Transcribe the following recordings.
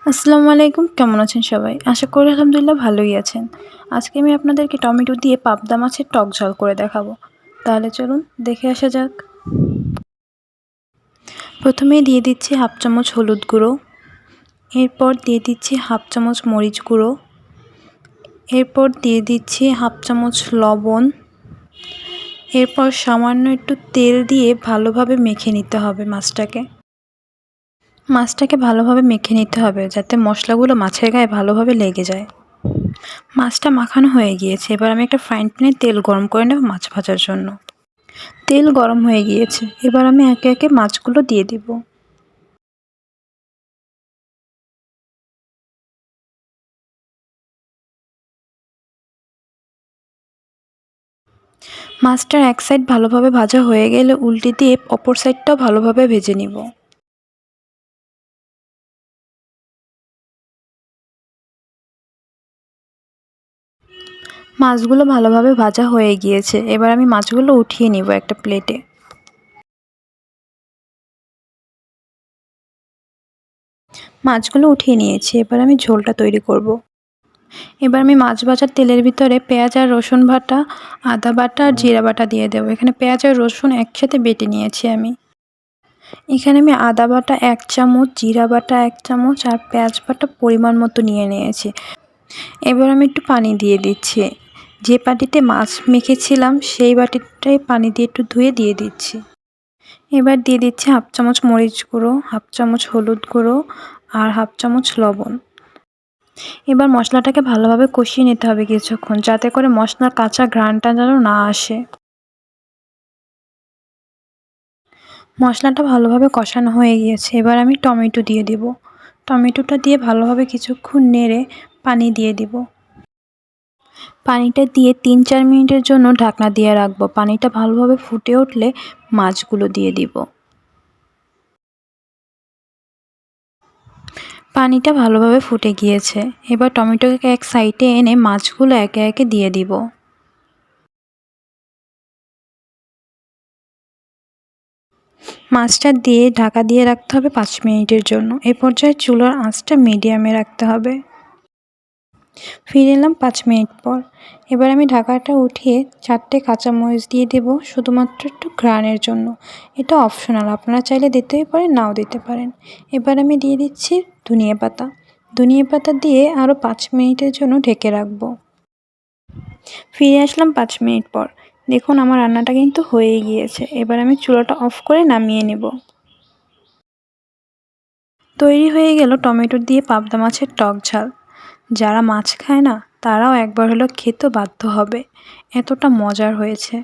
আসসালামু আলাইকুম, কেমন আছেন সবাই? আশা করি আলহামদুলিল্লাহ ভালোই আছেন। আজকে আমি আপনাদেরকে টমেটো দিয়ে পাবদা মাছের টক ঝাল করে দেখাবো। তাহলে চলুন দেখে আসা যাক। প্রথমেই দিয়ে দিচ্ছি হাফ চামচ হলুদ গুঁড়ো, এরপর দিয়ে দিচ্ছি হাফ চামচ মরিচ গুঁড়ো, এরপর দিয়ে দিচ্ছি হাফ চামচ লবণ, এরপর সামান্য একটু তেল দিয়ে ভালোভাবে মেখে নিতে হবে মাছটাকে ভালোভাবে মেখে নিতে হবে যাতে মশলাগুলো মাছের গায়ে ভালোভাবে লেগে যায়। মাছটা মাখানো হয়ে গিয়েছে, এবার আমি একটা ফ্রাইং প্যানে তেল গরম করে নেব মাছ ভাজার জন্য। তেল গরম হয়ে গিয়েছে, এবার আমি একে একে মাছগুলো দিয়ে দিব। মাছটার এক সাইড ভালোভাবে ভাজা হয়ে গেলে উল্টে দিয়ে অপর সাইডটাও ভালোভাবে ভেজে নিব। মাছগুলো ভালোভাবে ভাজা হয়ে গিয়েছে, এবার আমি মাছগুলো উঠিয়ে নিব একটা প্লেটে। মাছগুলো উঠিয়ে নিয়েছি, এবার আমি ঝোলটা তৈরি করব। এবার আমি মাছ ভাজার তেলের ভিতরে পেঁয়াজ আর রসুন বাটা, আদা বাটা আর জিরা বাটা দিয়ে দেবো। এখানে পেঁয়াজ আর রসুন একসাথে বেটে নিয়েছি আমি। এখানে আমি আদা বাটা 1 চামচ, জিরা বাটা 1 চামচ আর পেঁয়াজ বাটা পরিমাণ মতো নিয়ে নিয়েছি। এবার আমি একটু পানি দিয়ে দিচ্ছি। যে বাটিতে মাছ মেখেছিলাম সেই বাটিটাই পানি দিয়ে একটু ধুয়ে দিয়ে দিচ্ছি। এবার দিয়ে দিচ্ছি হাফ চামচ মরিচ গুঁড়ো, হাফ চামচ হলুদ গুঁড়ো আর হাফ চামচ লবণ। এবার মশলাটাকে ভালোভাবে কষিয়ে নিতে হবে কিছুক্ষণ, যাতে করে মশলার কাঁচা ঘ্রাণটা যেন না আসে। মশলাটা ভালোভাবে কষানো হয়ে গিয়েছে, এবার আমি টমেটো দিয়ে দেব। টমেটোটা দিয়ে ভালোভাবে কিছুক্ষণ নেড়ে পানি দিয়ে দিব। পানিটা দিয়ে 3-4 মিনিটের জন্য ঢাকনা দিয়ে রাখবো। পানিটা ভালোভাবে ফুটে উঠলে মাছগুলো দিয়ে দিব। পানিটা ভালোভাবে ফুটে গিয়েছে, এবার টমেটোকে এক সাইডে এনে মাছগুলো একে একে দিয়ে দিব। মাছটা দিয়ে ঢাকা দিয়ে রাখতে হবে 5 মিনিটের জন্য। এই পর্যায়ে চুলার আঁচটা মিডিয়ামে রাখতে হবে। ফিরে এলাম 5 মিনিট পর। এবার আমি ঢাকাটা উঠিয়ে 4টে কাঁচামরিচ দিয়ে দেব, শুধুমাত্র একটু ঘ্রাণের জন্য। এটা অপশনাল, আপনারা চাইলে দিতেই পারেন, নাও দিতে পারেন। এবার আমি দিয়ে দিচ্ছি ধনিয়া পাতা। ধনিয়া পাতা দিয়ে আরও 5 মিনিটের জন্য ঢেকে রাখবো। ফিরে আসলাম 5 মিনিট পর। দেখুন আমার রান্নাটা কিন্তু হয়েই গিয়েছে। এবার আমি চুলাটা অফ করে নামিয়ে নেব। তৈরি হয়ে গেল টমেটো দিয়ে পাবদা মাছের টক ঝাল। যারা মাছ খায় না তারাও একবার হলেও খেতে বাধ্য হবে, এতটা মজার হয়েছে।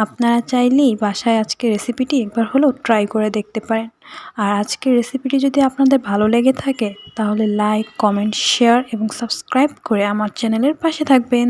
আপনারা চাইলেই বাসায় আজকের রেসিপিটি একবার হলেও ট্রাই করে দেখতে পারেন। আর আজকের রেসিপিটি যদি আপনাদের ভালো লেগে থাকে তাহলে লাইক, কমেন্ট, শেয়ার এবং সাবস্ক্রাইব করে আমার চ্যানেলের পাশে থাকবেন।